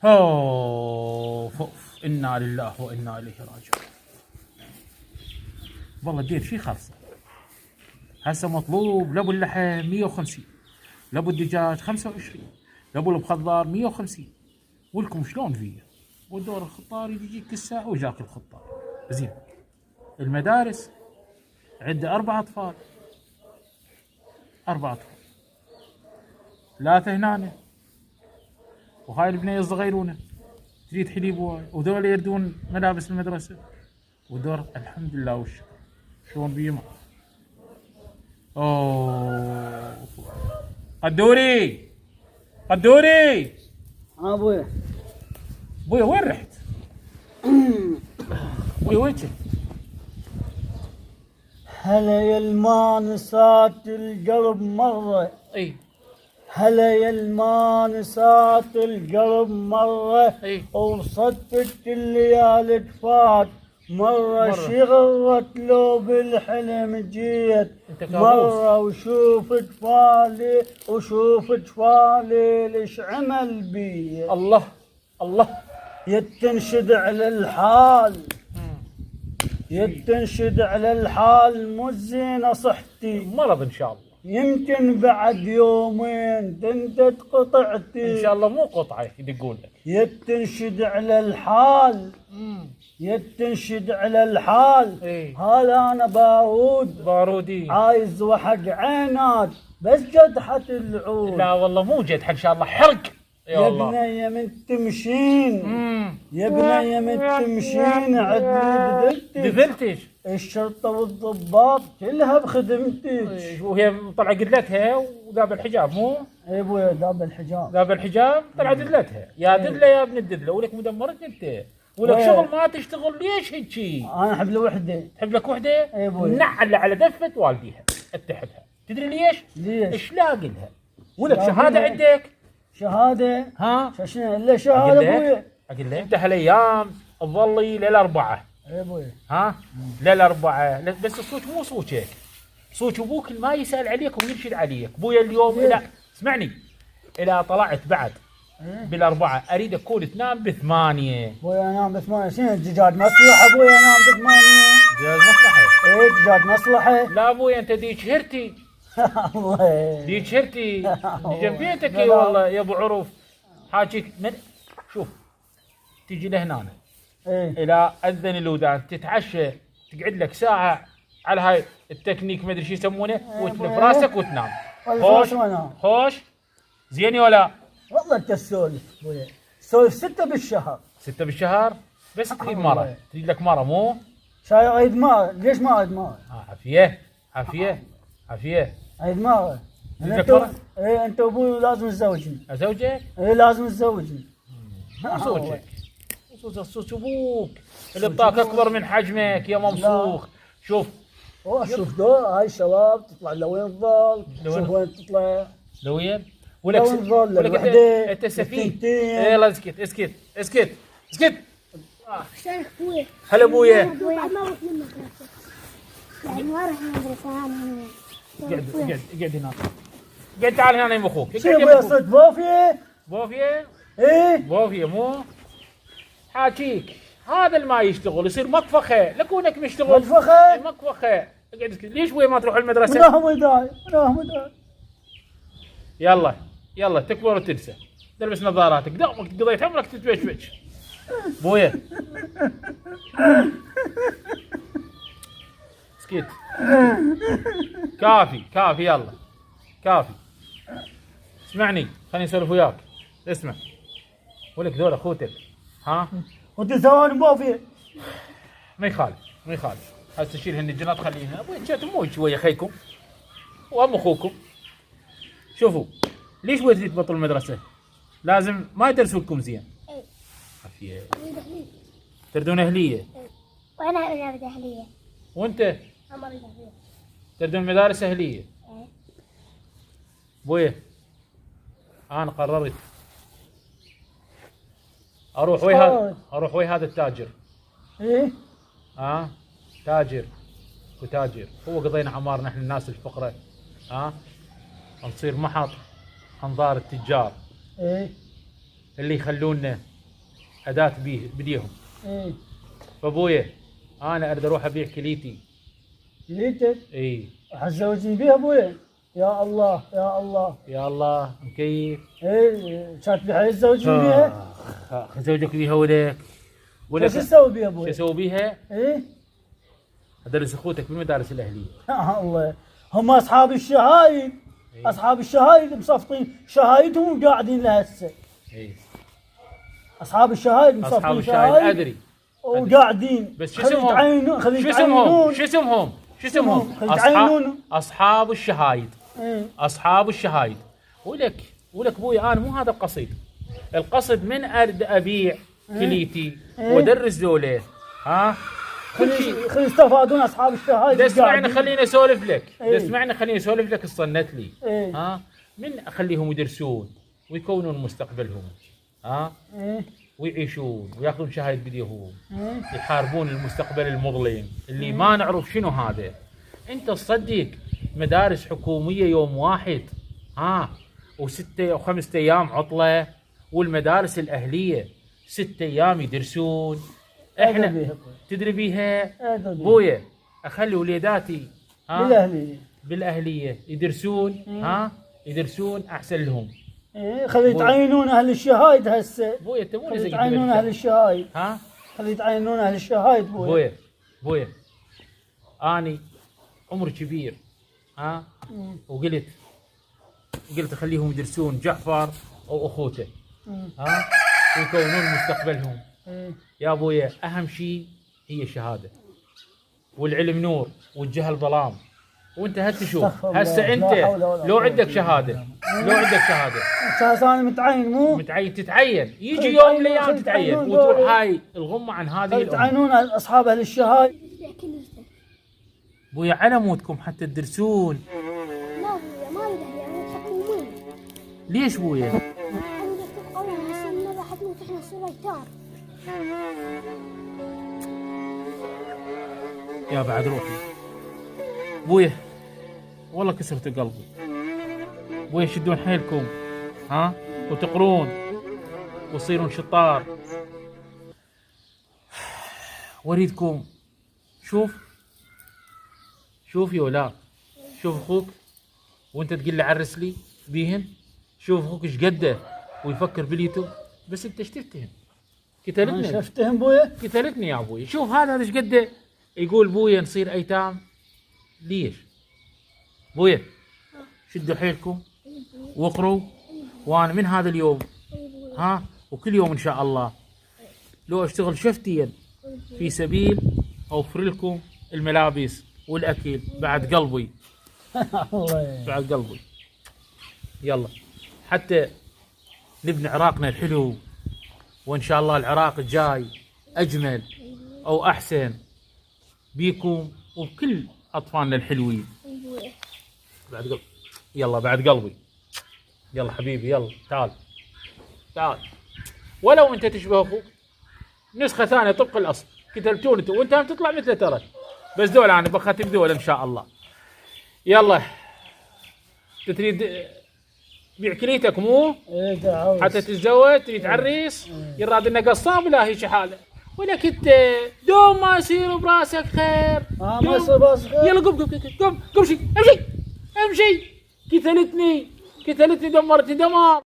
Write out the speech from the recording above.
اوف انا لله وانا اليه راجعون. والله دير شي خلصه. هسه مطلوب لابو اللحم 150، لابو الدجاج 25، لابو الخضار 150. ولكم شلون فيه؟ والدور الخطار يجيك الساعه وجاك الخطار. زين. المدارس عنده 4 اطفال، 4 اطفال، 3 هنا، وهاي البنيه الصغيرونه تريد حليب هواي، وذول يردون ملابس المدرسه، ودور الحمد لله والشكر. شلون بيما؟ اوه قدوري قدوري. ابويا ابويا وين رحت؟ ابويا وين كنت؟ هلا يا المانسات القلب مرة، اي هلا يا المانسات القلب مرة، اي وصدفت الليالي تفات مرة شغلت لو بالحلم جيت انت كابوس. مرة وشوف طفالي وشوف طفالي ليش عمل بي الله الله. يتنشد على الحال، يتنشد على الحال مو زينة صحتي، مرض ان شاء الله. يمكن بعد يومين تنتد قطعتي ان شاء الله مو قطعه يدقون لك. يتنشد على الحال، يتنشد على الحال. اي هلا انا بارود بارودي. عايز وحق عينات بس جدحة العود. لا والله مو جدح ان شاء الله، حرق يا الله. بنية من تمشين، يا بنية من تمشين عدلي دذلتش الشرطة والضباط كلها بخدمتك. وهي طلع قدلتها وذاب الحجاب مو؟ اي ابويا ذاب الحجاب، ذاب الحجاب طلع ددلتها. يا ددله يا ابن الددله، ولك مدمرتني انت، ولك شغل ما تشتغل. ليش هيجي؟ انا احب الوحدة. تحب لك وحده؟ اي ابوي. نعل على دفه والديها اتحبها. تدري ليش؟ ليش؟ ايش لاقي لها؟ ولك لاقي شهاده لها. عندك؟ شهادة؟ ها؟ شنو الا شهادة ابويا؟ اقول لك انت هالايام تظلي للاربعه. اي ابويا. ها؟ للاربعه بس الصوت مو صوتك، صوت ابوك ما يسال عليك ويرشد عليك. ابويا اليوم ليه؟ لا اسمعني، اذا طلعت بعد بالاربعه اريدك تكون تنام بثمانيه. ابويا انام بثمانية. شنو الدجاج مصلحة ابويا انام بثمانية؟ جاز مصلحه. ايه دجاج مصلحة. لا ابويا انت ديك شهرتي، الله ديك شهرتي جنبيتك. اي والله يا ابو عروف حاجيك من. شوف تيجي لهنا ايه الى اذن الاذان تتعشى، تقعد لك ساعه على هاي التكنيك ما ادري شو يسمونه، وتلف راسك وتنام. خوش خوش زيني ولا؟ والله انت تسولف ابويا، تسولف 6 بالشهر. 6 بالشهر بس تريد مره، تريد لك مره مو؟ شاي اريد مار، ليش ما اريد مار؟ عافيه عافيه عافيه. اريد مار. تريد لك مره؟ ايه انت وابوي لازم تزوجني. ازوجك؟ ايه لازم تزوجني. مو زوجك، صوت ابوك اللي بطاك اكبر من حجمك يا ممسوخ. شوف شوف دول هاي الشباب تطلع لوين تظل، شوف وين تطلع لوين؟ ولك الوحده انت سفيه. يلا اسكت اسكت اسكت اسكت. شلونك ابويا؟ هلا ابويا. ابويا ما اروح للمدرسة، يعني ما اروح المدرسة انا. اقعد هنا، قاعد تعال هنا يم اخوك. شو ابويا صرت بوفيه؟ بوفيه؟ ايه بوفيه مو؟ حاجيك هذا اللي ما يشتغل يصير مكفخه، لكونك مشتغل مكفخه؟ مكفخه. اقعد اسكت. ليش ابويا ما تروح المدرسه؟ منهم وداي منهم وداي. يلا يلا تكبر وتنسى، تلبس نظاراتك، دومك قضيت عمرك تتوشوش. بويا اسكت. كافي كافي يلا كافي. اسمعني خليني اسولف وياك. اسمع ولك ذول اخوتك ها؟ وانت ثواني بوفيه. ما يخالف ما يخالف. هسه شيل الجنات خليها. ابوي انتم مو شويه خيكم وام اخوكم. شوفوا ليش ابوي تريد تبطل المدرسه؟ لازم ما يدرسوا لكم زين. ايه عافيه. اريد اهلية. تردون اهليه؟ ايه وانا اريد اهلية. وانت؟ انا اريد اهلية. تردون مدارس اهليه؟ ايه ابويا انا قررت اروح ويا هذا التاجر. ايه تاجر وتاجر. هو قضينا عمارنا احنا الناس الفقراء، نصير محط انظار التجار ايه اللي يخلونا اداه بديهم. ايه فابويا انا اريد اروح ابيع كليتي. ليتك اي حتزوجني بيها ابويا. يا الله يا الله. يا الله مكيف. ايه كانت بحي تزوجني بيها. ازوجك بيها ولك. شو اسوي بيها شو ابويا؟ اسوي بيها؟ ايه ادرس اخوتك بالمدارس الاهليه. يا الله. هم اصحاب الشهايد. إيه. اصحاب الشهايد مصفطين شهايدهم وقاعدين لهسه. اي اصحاب الشهايد اصحاب مصفطين الشهايد شهايد ادري. وقاعدين. بس شو خلي اسمهم؟ يتعينون خلي شو اسمهم؟ يتعينون. شو اسمهم؟ شو اسمهم؟ خلي يتعينون. اصحاب الشهايد. ايه اصحاب الشهايد. ولك ابوي انا مو هذا القصد. القصد من اريد ابيع كليتي إيه. وادرس ذولا. ها كل شيء. خلي يستفادون اصحاب الشهايد. دا اسمعني قاعدين. خليني اسولف لك. إيه. دا اسمعني خليني اسولف لك صنت لي. إيه. ها من اخليهم يدرسون ويكونون مستقبلهم. ها ايه ويعيشون وياخذون شهايد بديهم. ايه يحاربون المستقبل المظلم اللي ما نعرف شنو هذا. انت تصدق مدارس حكوميه يوم واحد وستة وخمسة ايام عطله، والمدارس الاهليه 6 ايام يدرسون. أدري احنا بيها. تدري بيها أدري. بويا اخلي وليداتي بالاهليه. بالاهليه يدرسون. يدرسون احسن لهم. ايه خلي يتعينون اهل الشهايد هسه. بويا انت مو خلي لازم يتعينون اهل الشهايد. ها خلي يتعينون اهل الشهايد بويا. بويا اني عمري كبير وقلت اخليهم يدرسون جعفر او اخوته ويكونون مستقبلهم. إيه. يا ابويا اهم شيء هي الشهاده، والعلم نور والجهل ظلام. وانت تشوف استغفر الله. هسه لا انت حول ولا لو قوة عندك إلا شهاده اساس انا متعين مو متعين تتعين، يجي خلي يوم من يتعينون- الايام خلي تتعين يتعينون وتروح دول. هاي الغمه عن هذه خلي الام. يتعينون اصحاب اهل الشهايد. كنيسة. بويا على مودكم حتى تدرسون. لا بويا ما اريد يعني تحكمون. ليش بويا؟ عندك تبقون هسه راح تموت احنا نصير ايتام. يا بعد روحي بويا والله كسرت قلبي. بويا شدون حيلكم وتقرون وتصيرون شطار. واريدكم شوف يا ولا شوف اخوك وانت تقول لي عرس لي بيهن. شوف اخوك ايش قده ويفكر باليوتيوب، بس انت ايش تفتهم؟ انا شفتهم بويا. قتلتني يا ابوي. شوف هذا ايش قده يقول بويا نصير ايتام. ليش؟ بويا شدوا حيلكم واقروا، وانا من هذا اليوم وكل يوم ان شاء الله لو اشتغل شفتيا في سبيل اوفر لكم الملابس والاكل بعد قلبي. الله. بعد قلبي. يلا حتى نبني عراقنا الحلو، وان شاء الله العراق الجاي اجمل او احسن بيكم وبكل اطفالنا الحلوين. بعد قلبي. يلا بعد قلبي. يلا حبيبي يلا تعال ولو انت تشبه اخوك نسخه ثانيه طبق الاصل. قتلتون انت وانت هم تطلع مثله ترى، بس دول انا بختم دول ان شاء الله. يلا تريد بيع كليتك مو ايه تعال. حتى تتزوج تريد تعريس يراد انه قصاب لا هي شحاله. ولك انت دوم ما يصير براسك خير. ما يصير براسك خير. يلا قم شي امشي قتلتني دمرتني دمار.